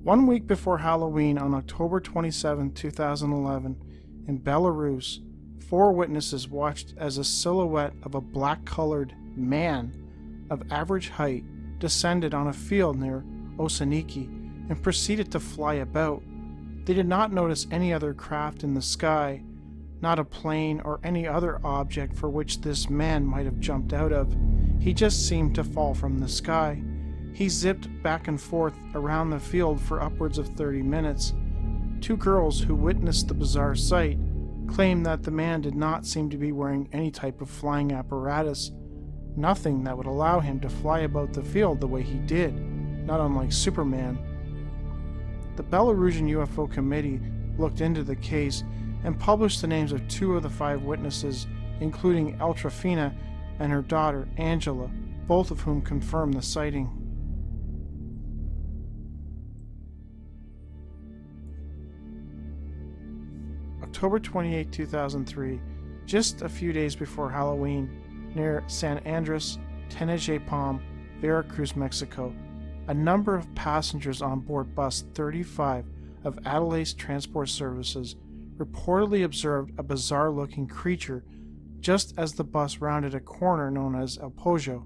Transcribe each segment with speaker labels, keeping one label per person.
Speaker 1: 1 week before Halloween on October 27, 2011, in Belarus, 4 witnesses watched as a silhouette of a black-colored man of average height descended on a field near Osaniki and proceeded to fly about. They did not notice any other craft in the sky, not a plane or any other object for which this man might have jumped out of. He just seemed to fall from the sky. He zipped back and forth around the field for upwards of 30 minutes. 2 girls who witnessed the bizarre sight claimed that the man did not seem to be wearing any type of flying apparatus, nothing that would allow him to fly about the field the way he did, not unlike Superman. The Belarusian UFO Committee looked into the case and published the names of 2 of the 5 witnesses, including Eltrafina and her daughter Angela, both of whom confirmed the sighting. October 28, 2003, just a few days before Halloween, near San Andres Tenejapam, Veracruz, Mexico, a number of passengers on board bus 35 of Adelaide's Transport Services reportedly observed a bizarre-looking creature just as the bus rounded a corner known as El Pojo.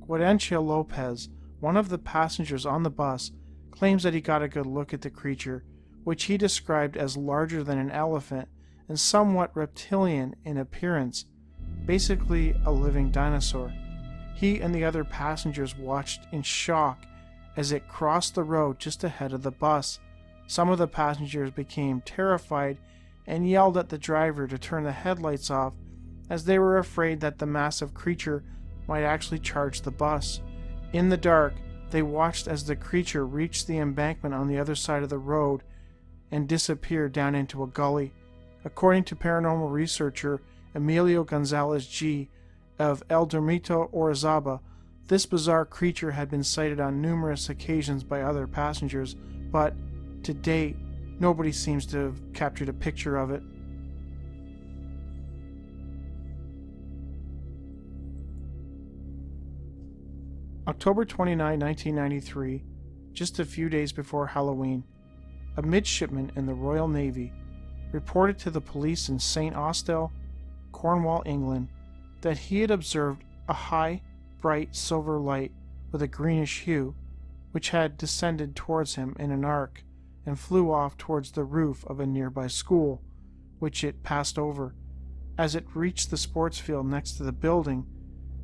Speaker 1: Guadencio Lopez, one of the passengers on the bus, claims that he got a good look at the creature, which he described as larger than an elephant and somewhat reptilian in appearance, basically a living dinosaur. He and the other passengers watched in shock as it crossed the road just ahead of the bus. Some of the passengers became terrified and yelled at the driver to turn the headlights off, as they were afraid that the massive creature might actually charge the bus. In the dark, they watched as the creature reached the embankment on the other side of the road and disappeared down into a gully. According to paranormal researcher Emilio Gonzalez G. of El Dormito, Orizaba, this bizarre creature had been sighted on numerous occasions by other passengers, but to date, nobody seems to have captured a picture of it. October 29, 1993, just a few days before Halloween, a midshipman in the Royal Navy reported to the police in St. Austell, Cornwall, England, that he had observed a high, bright silver light with a greenish hue, which had descended towards him in an arc and flew off towards the roof of a nearby school, which it passed over. As it reached the sports field next to the building,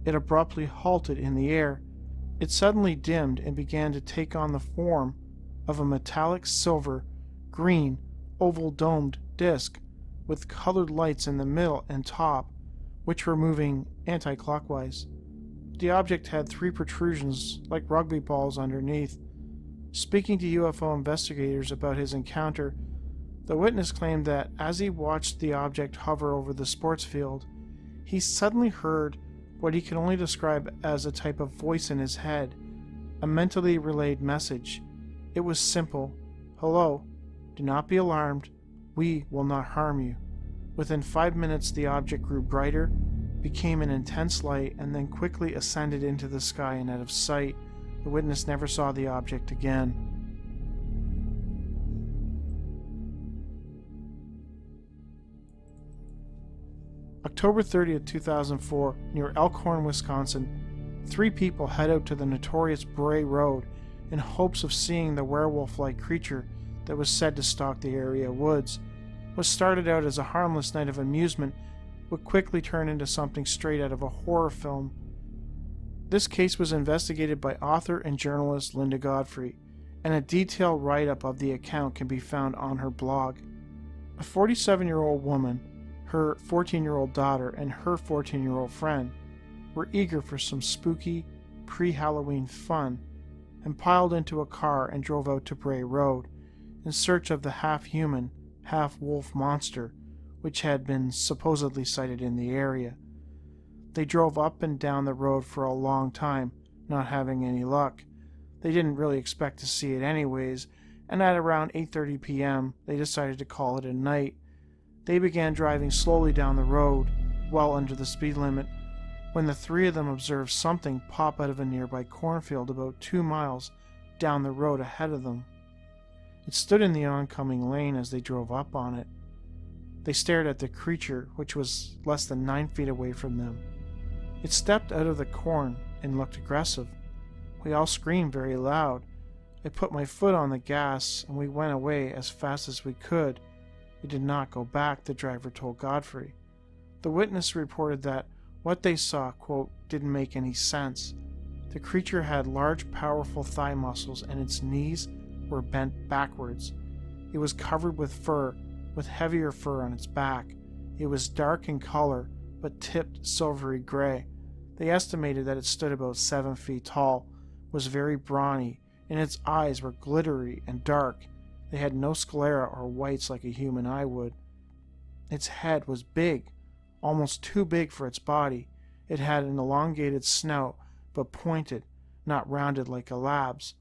Speaker 1: it abruptly halted in the air. It suddenly dimmed and began to take on the form of a metallic silver, green, oval-domed disc with colored lights in the middle and top, which were moving anti-clockwise. The object had 3 protrusions like rugby balls underneath. Speaking to UFO investigators about his encounter, the witness claimed that as he watched the object hover over the sports field, he suddenly heard what he could only describe as a type of voice in his head, a mentally relayed message. It was simple. "Hello, do not be alarmed. We will not harm you." Within 5 minutes, the object grew brighter, became an intense light, and then quickly ascended into the sky and out of sight. The witness never saw the object again. October 30th, 2004, near Elkhorn, Wisconsin, 3 people head out to the notorious Bray Road in hopes of seeing the werewolf-like creature that was said to stalk the area woods. What started out as a harmless night of amusement would quickly turn into something straight out of a horror film. This case was investigated by author and journalist Linda Godfrey, and a detailed write-up of the account can be found on her blog. A 47-year-old woman, her 14-year-old daughter, and her 14-year-old friend were eager for some spooky, pre-Halloween fun and piled into a car and drove out to Bray Road in search of the half-human, half-wolf monster which had been supposedly sighted in the area. They drove up and down the road for a long time, not having any luck. They didn't really expect to see it anyways, and at around 8:30 p.m. they decided to call it a night. They began driving slowly down the road, well under the speed limit, when the 3 of them observed something pop out of a nearby cornfield about 2 miles down the road ahead of them. It stood in the oncoming lane as they drove up on it. They stared at the creature, which was less than 9 feet away from them. It stepped out of the corn and looked aggressive. We all screamed very loud. I put my foot on the gas and we went away as fast as we could. We did not go back, the driver told Godfrey. The witness reported that what they saw, quote, didn't make any sense. The creature had large, powerful thigh muscles and its knees were bent backwards. It was covered with fur, with heavier fur on its back. It was dark in color, but tipped silvery gray. They estimated that it stood about 7 feet tall, was very brawny, and its eyes were glittery and dark. They had no sclera or whites like a human eye would. Its head was big, almost too big for its body. It had an elongated snout, but pointed, not rounded like a lab's.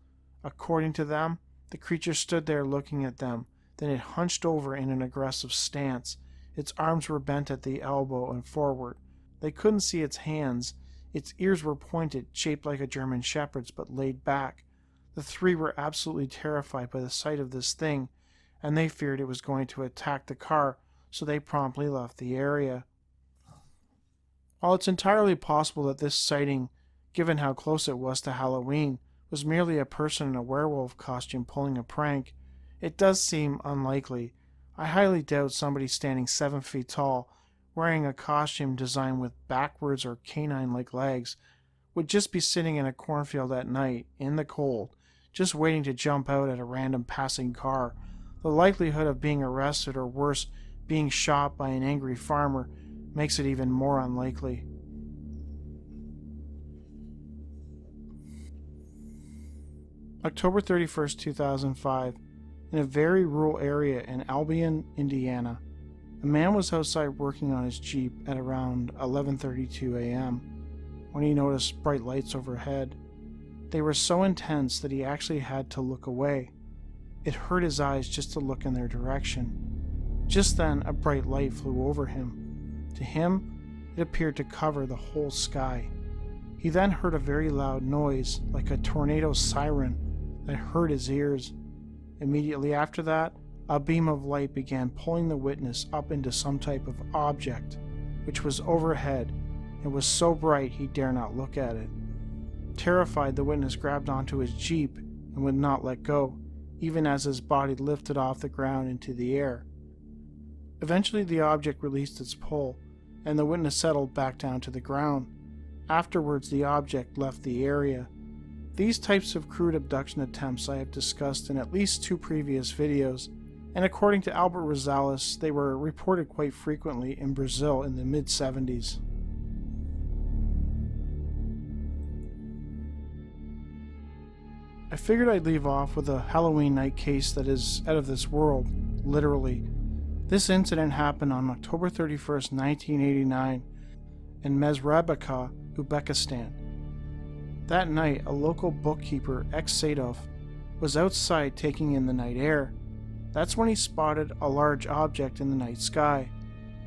Speaker 1: According to them, the creature stood there looking at them. Then it hunched over in an aggressive stance. Its arms were bent at the elbow and forward. They couldn't see its hands. Its ears were pointed, shaped like a German shepherd's, but laid back. The three were absolutely terrified by the sight of this thing, and they feared it was going to attack the car, so they promptly left the area. While it's entirely possible that this sighting, given how close it was to Halloween, was merely a person in a werewolf costume pulling a prank, it does seem unlikely. I highly doubt somebody standing 7 feet tall, wearing a costume designed with backwards or canine-like legs, would just be sitting in a cornfield at night, in the cold, just waiting to jump out at a random passing car. The likelihood of being arrested or worse, being shot by an angry farmer, makes it even more unlikely. October 31st, 2005. In a very rural area in Albion, Indiana, a man was outside working on his Jeep at around 11:32 a.m. when he noticed bright lights overhead. They were so intense that he actually had to look away. It hurt his eyes just to look in their direction. Just then, a bright light flew over him. To him, it appeared to cover the whole sky. He then heard a very loud noise, like a tornado siren, that hurt his ears. Immediately after that, a beam of light began pulling the witness up into some type of object, which was overhead and was so bright he dare not look at it. Terrified, the witness grabbed onto his Jeep and would not let go, even as his body lifted off the ground into the air. Eventually, the object released its pull, and the witness settled back down to the ground. Afterwards, the object left the area. These types of crude abduction attempts I have discussed in at least 2 previous videos, and according to Albert Rosales, they were reported quite frequently in Brazil in the mid-70s. I figured I'd leave off with a Halloween night case that is out of this world, literally. This incident happened on October 31st, 1989, in Mezrabica, Uzbekistan. That night, a local bookkeeper, ex-Sadov, was outside taking in the night air. That's when he spotted a large object in the night sky.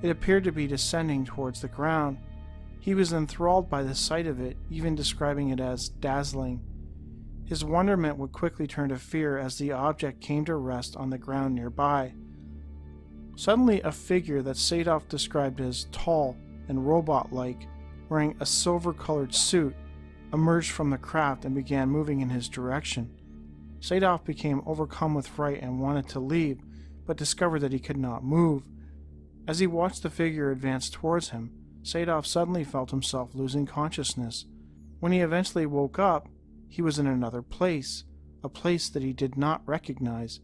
Speaker 1: It appeared to be descending towards the ground. He was enthralled by the sight of it, even describing it as dazzling. His wonderment would quickly turn to fear as the object came to rest on the ground nearby. Suddenly, a figure that Sadov described as tall and robot-like, wearing a silver-colored suit, emerged from the craft and began moving in his direction. Sadov became overcome with fright and wanted to leave, but discovered that he could not move. As he watched the figure advance towards him, Sadov suddenly felt himself losing consciousness. When he eventually woke up, he was in another place, a place that he did not recognize.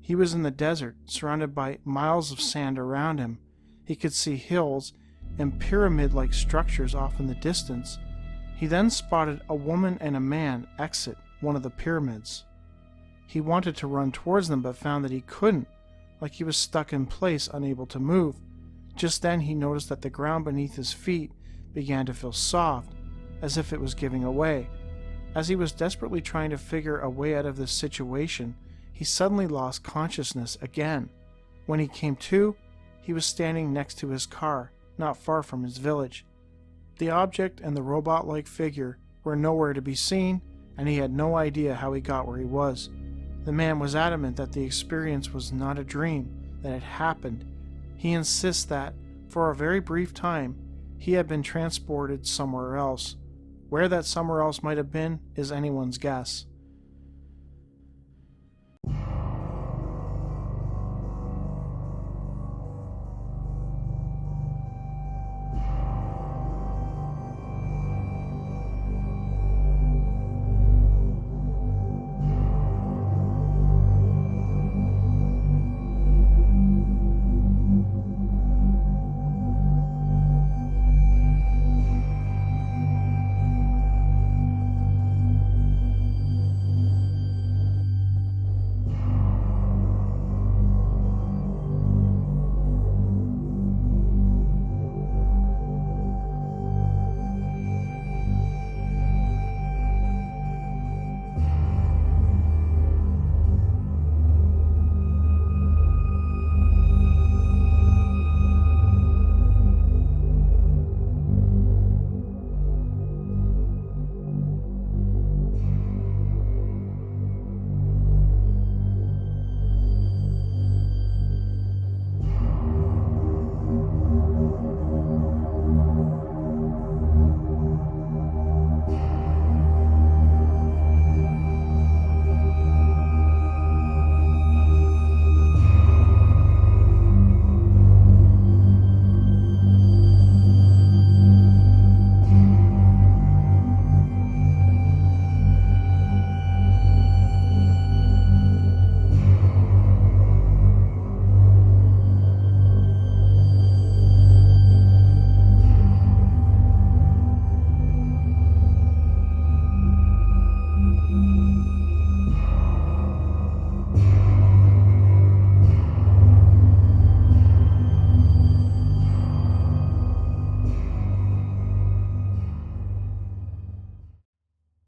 Speaker 1: He was in the desert, surrounded by miles of sand around him. He could see hills and pyramid-like structures off in the distance. He then spotted a woman and a man exit one of the pyramids. He wanted to run towards them but found that he couldn't, like he was stuck in place, unable to move. Just then he noticed that the ground beneath his feet began to feel soft, as if it was giving away. As he was desperately trying to figure a way out of this situation, he suddenly lost consciousness again. When he came to, he was standing next to his car, not far from his village. The object and the robot-like figure were nowhere to be seen, and he had no idea how he got where he was. The man was adamant that the experience was not a dream, that it happened. He insists that, for a very brief time, he had been transported somewhere else. Where that somewhere else might have been is anyone's guess.